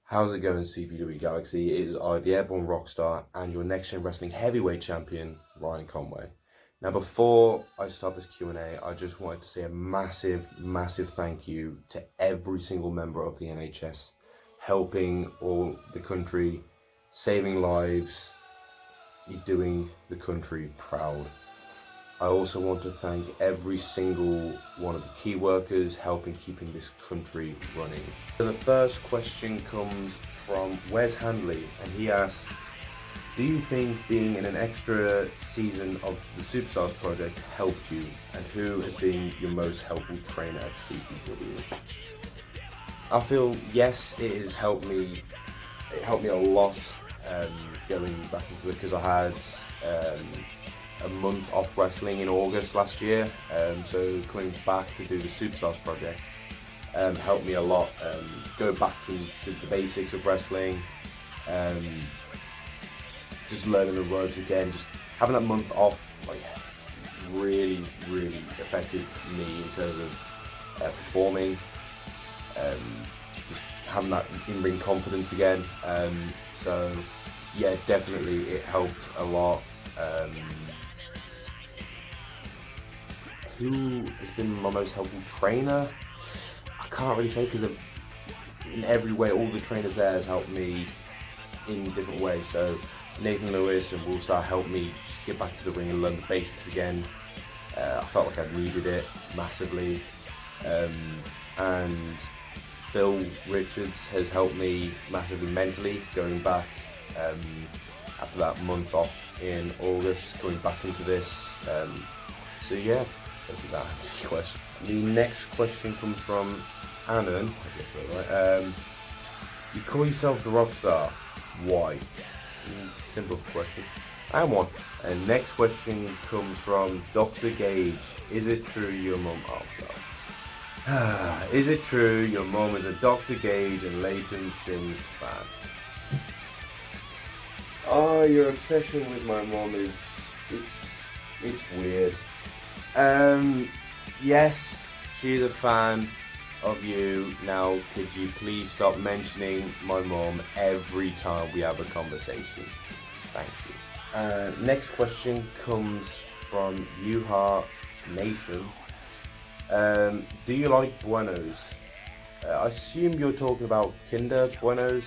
How's it going, CPW Galaxy? It is I, the Airborne Rockstar, and your Next Gen Wrestling Heavyweight Champion, Ryan Conway. Now, before I start this Q&A, I just wanted to say a massive, massive thank you to every single member of the NHS, helping all the country, saving lives, you're doing the country proud. I also want to thank every single one of the key workers helping keeping this country running. So the first question comes from Wes Handley, and he asks, do you think being in an extra season of the Superstars project helped you, and who has been your most helpful trainer at CPW? I feel yes, it has helped me. It helped me a lot going back into it because I had a month off wrestling in August last year, so coming back to do the Superstars project helped me a lot. Go back into the basics of wrestling, just learning the ropes again. Just having that month off, like, really affected me in terms of performing. Just having that in-ring confidence again. So yeah, definitely it helped a lot. Who has been my most helpful trainer? I can't really say because in every way, all the trainers there has helped me in different ways. So Nathan Lewis and Will Star helped me just get back to the ring and learn the basics again. I felt like I needed it massively. And Phil Richards has helped me massively mentally, going back after that month off in August, going back into this. So yeah, I think that answers your question. The next question comes from Annan. I guess that's right. You call yourself the Rockstar. Why? Simple question. I am one. And next question comes from Dr. Gage. Is it true your mum? Oh, no. Is it true your mum is a Dr. Gage and Leighton Sims fan? Oh, your obsession with my mum is it's weird. Yes, she's a fan of you. Now, could you please stop mentioning my mum every time we have a conversation? Thank you. Next question comes from Yuha Nation. Do you like Buenos? I assume you're talking about Kinder Buenos.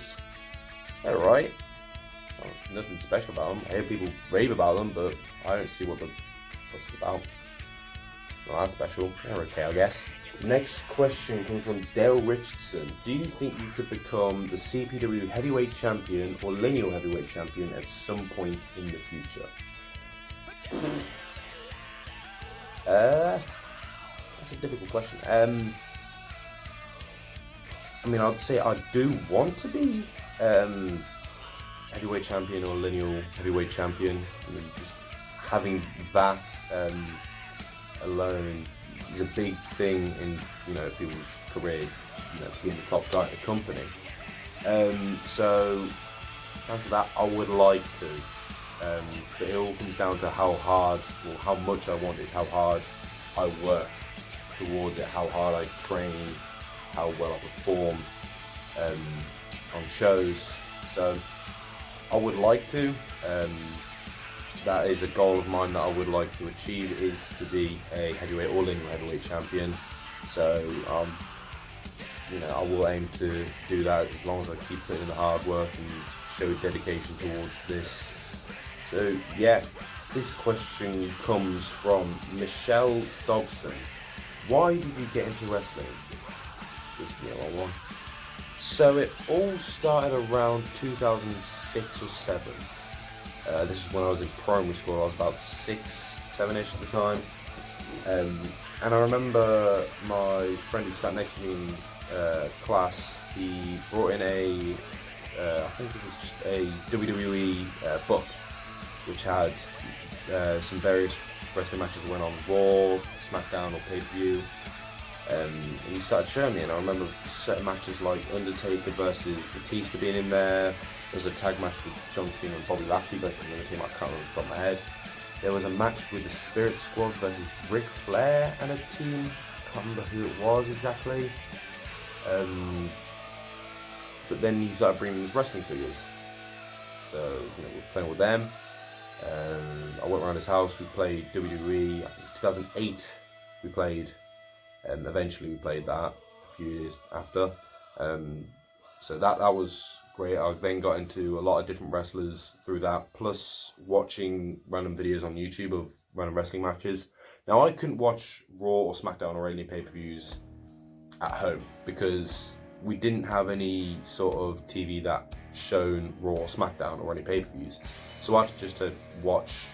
They're right. Oh, nothing special about them. I hear people rave about them, but I don't see what's about. Not that special. They're okay, I guess. Next question comes from Dale Richardson. Do you think you could become the CPW Heavyweight Champion or Lineal Heavyweight Champion at some point in the future? That's a difficult question. I mean, I'd say I do want to be Heavyweight Champion or Lineal Heavyweight Champion. I mean, just having that alone is a big thing in people's careers. Being the top guy at the company. So to answer that, I would like to, but it all comes down to how hard or how much I want it, how hard I work towards it, how hard I train, how well I perform on shows. So I would like to. That is a goal of mine that I would like to achieve, is to be a heavyweight or lineal heavyweight champion. So I will aim to do that as long as I keep putting in the hard work and show dedication towards this. So yeah, this question comes from Michelle Dobson. Why did you get into wrestling? Just give me a long one. So it all started around 2006 or 7. This is when I was in primary school. I was about 6, 7-ish at the time. And I remember my friend who sat next to me in class, he brought in I think it was just a WWE book, which had some various wrestling matches that went on Raw, SmackDown or pay-per-view. And he started showing me, and I remember certain matches like Undertaker versus Batista being in there. There was a tag match with John Cena and Bobby Lashley versus another team I can't remember off the top of my head. There was a match with the Spirit Squad versus Ric Flair and a team. I can't remember who it was exactly. but then he started bringing his wrestling figures. So we're playing with them. I went around his house. We played WWE. I think it was 2008. We played, and eventually we played that a few years after. So that was great. I then got into a lot of different wrestlers through that, plus watching random videos on YouTube of random wrestling matches. Now, I couldn't watch Raw or SmackDown or any pay-per-views at home because we didn't have any sort of TV that shown Raw or SmackDown or any pay-per-views. So I had to watch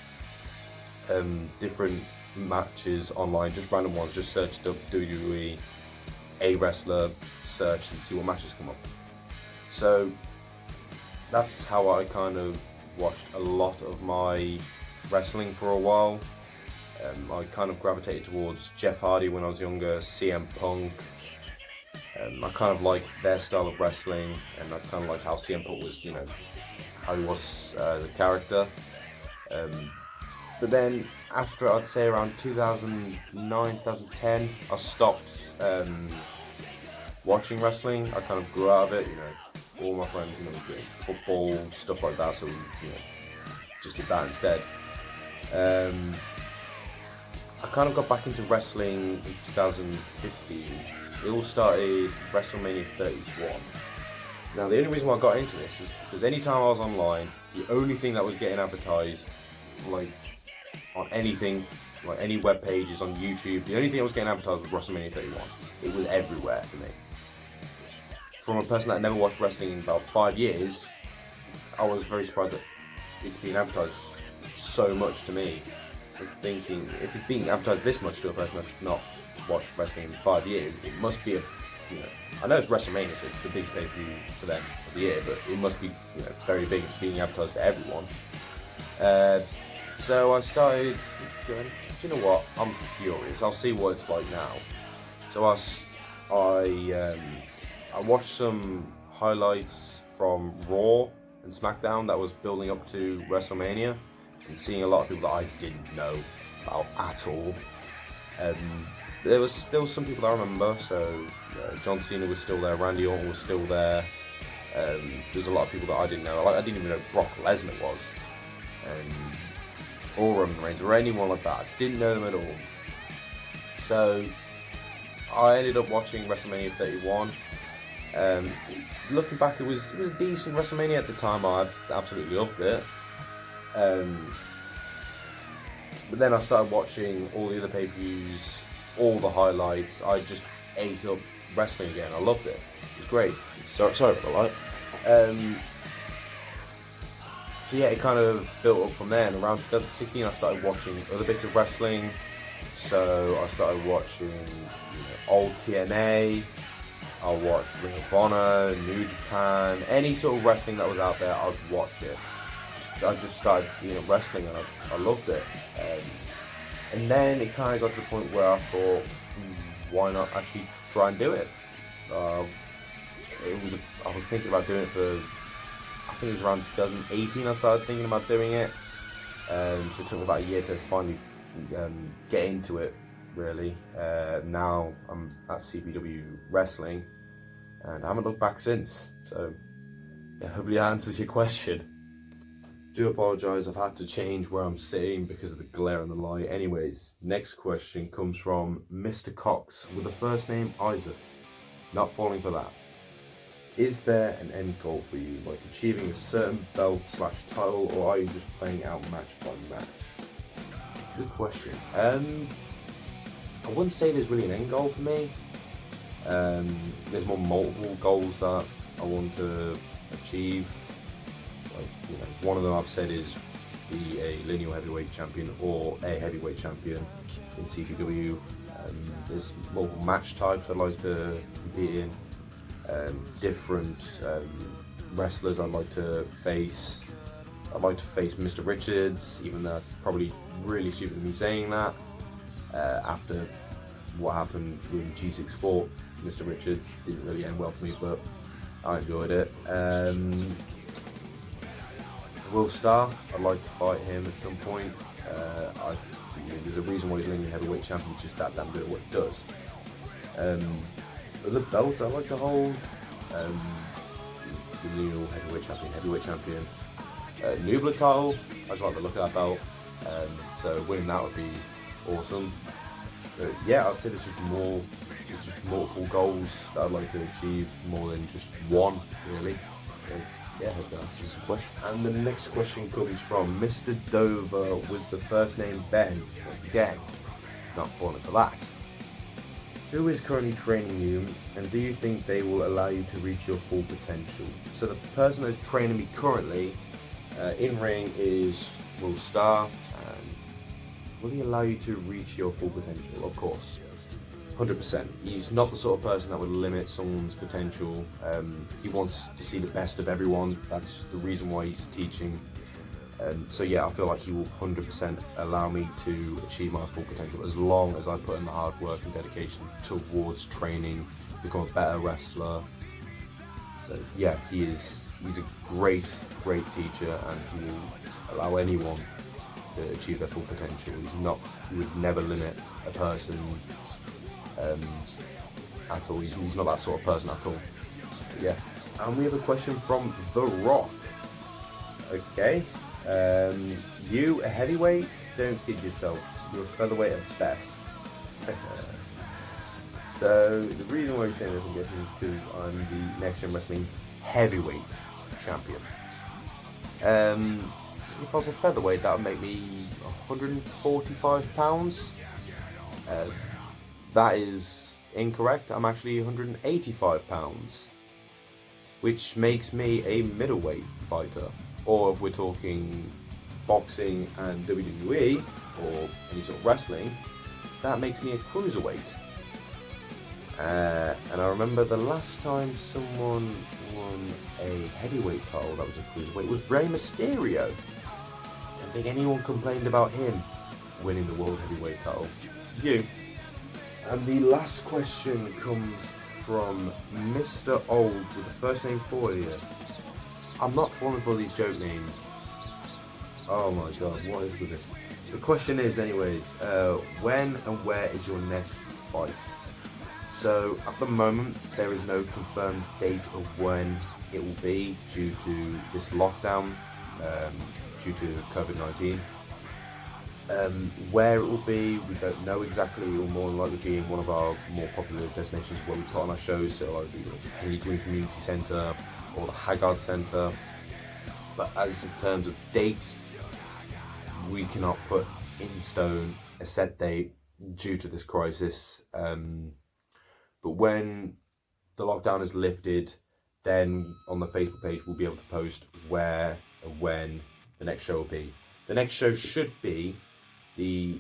different matches online, just random ones, just search WWE, a wrestler, search and see what matches come up. So that's how I kind of watched a lot of my wrestling for a while. I kind of gravitated towards Jeff Hardy when I was younger, CM Punk. I kind of like their style of wrestling, and I kind of like how CM Punk was, how he was as a character. But then after, I'd say around 2009, 2010, I stopped watching wrestling. I kind of grew out of it, all my friends, doing football, stuff like that, so, just did that instead. I kind of got back into wrestling in 2015. It all started WrestleMania 31. Now, the only reason why I got into this is because anytime I was online, the only thing that was getting advertised, like on anything, like any web pages on YouTube, the only thing that was getting advertised was WrestleMania 31. It was everywhere for me. From a person that never watched wrestling in about 5 years, I was very surprised that it's being advertised so much to me. I was thinking, if it's being advertised this much to a person that's not watched wrestling in 5 years, it must be I know it's WrestleMania, so it's the biggest pay-per-view for them of the year, but it must be very big if it's being advertised to everyone. So I started going, do you know what, I'm curious, I'll see what it's like now. So I watched some highlights from Raw and SmackDown that was building up to WrestleMania, and seeing a lot of people that I didn't know about at all. There was still some people that I remember, so John Cena was still there, Randy Orton was still there. There's a lot of people that I didn't know. I didn't even know Brock Lesnar was, or Roman Reigns, or anyone like that. I didn't know them at all. So I ended up watching WrestleMania 31. Looking back, it was a decent WrestleMania at the time. I absolutely loved it. But then I started watching all the other pay-per-views, all the highlights. I just ate up wrestling again. I loved it. It was great. Sorry for the light. So yeah, it kind of built up from there. And around 2016, I started watching other bits of wrestling. So I started watching old TNA. I watched Ring of Honor, New Japan, any sort of wrestling that was out there, I'd watch it. I just started wrestling, and I loved it. And then it kind of got to the point where I thought, why not actually try and do it? I was thinking about doing it for, I think it was around 2018 I started thinking about doing it. So it took me about a year to finally get into it, really. Now I'm at CPW Wrestling, and I haven't looked back since. So yeah, hopefully that answers your question. Do apologise, I've had to change where I'm sitting because of the glare and the light. Anyways, next question comes from Mr. Cox with the first name Isaac. Not falling for that. Is there an end goal for you, like achieving a certain belt/title, or are you just playing out match by match? Good question. I wouldn't say there's really an end goal for me. There's more multiple goals that I want to achieve. Like, one of them I've said is be a lineal heavyweight champion or a heavyweight champion in CPW. There's multiple match types I'd like to compete in. Different wrestlers I'd like to face. I'd like to face Mr. Richards, even though it's probably really stupid of me saying that. After what happened when G6 fought Mr. Richards, didn't really end well for me, but I enjoyed it. Will Starr, I'd like to fight him at some point. There's a reason why he's linear heavyweight champion, he's just that damn good at what he does. Other belts I like to hold, new heavyweight champion. New blood title, I just like the look of that belt. So winning that would be awesome. But yeah, I'd say there's just multiple goals that I'd like to achieve, more than just one, really. So, yeah, I hope that answers the question. And the next question comes from Mr. Dover with the first name Ben. Once again, not falling for that. Who is currently training you, and do you think they will allow you to reach your full potential? So the person that's training me currently in ring is Will Starr, and will he allow you to reach your full potential? Of course, 100%. He's not the sort of person that would limit someone's potential. He wants to see the best of everyone. That's the reason why he's teaching. So yeah, I feel like he will 100% allow me to achieve my full potential as long as I put in the hard work and dedication towards training, become a better wrestler. So yeah, he's a great teacher, and he will allow anyone to achieve their full potential. He would never limit a person at all. He's not that sort of person at all. But yeah, and we have a question from The Rock. Okay. You, a heavyweight? Don't kid yourself. You're a featherweight at best. So the reason why you're saying this, I'm guessing, is because I'm the Next Gen Wrestling heavyweight champion. If I was a featherweight, that would make me 145 pounds. That is incorrect. I'm actually 185 pounds, which makes me a middleweight fighter. Or if we're talking boxing and WWE or any sort of wrestling, that makes me a cruiserweight. And I remember the last time someone won a heavyweight title that was a cruiserweight was Rey Mysterio. I don't think anyone complained about him winning the world heavyweight title. You. And the last question comes from Mr. Old with the first name 40 here. I'm not falling for these joke names. Oh my god, what is with this? The question is anyways, when and where is your next fight? So at the moment there is no confirmed date of when it will be due to this lockdown, due to COVID-19. Where it will be, we don't know exactly. It will more than likely be in one of our more popular destinations where we put on our shows, so like the Henry Green Community Centre or the Haggard Centre. But as in terms of dates, we cannot put in stone a set date due to this crisis. But when the lockdown is lifted, then on the Facebook page we'll be able to post where and when the next show will be. The next show should be the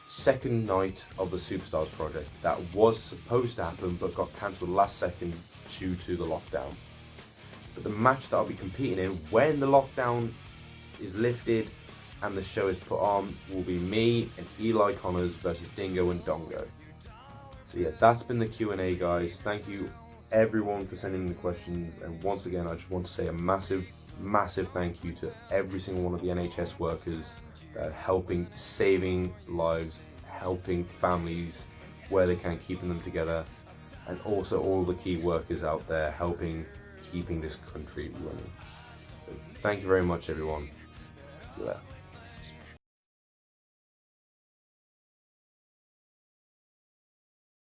second night of the Superstars project. That was supposed to happen but got cancelled last second due to the lockdown. But the match that I'll be competing in when the lockdown is lifted and the show is put on will be me and Eli Connors versus Dingo and Dongo. So yeah, that's been the Q&A, guys. Thank you everyone for sending in the questions, and once again I just want to say a massive thank you to every single one of the NHS workers that are helping, saving lives, helping families where they can, keeping them together, and also all the key workers out there helping keeping this country running. So thank you very much everyone. See you later.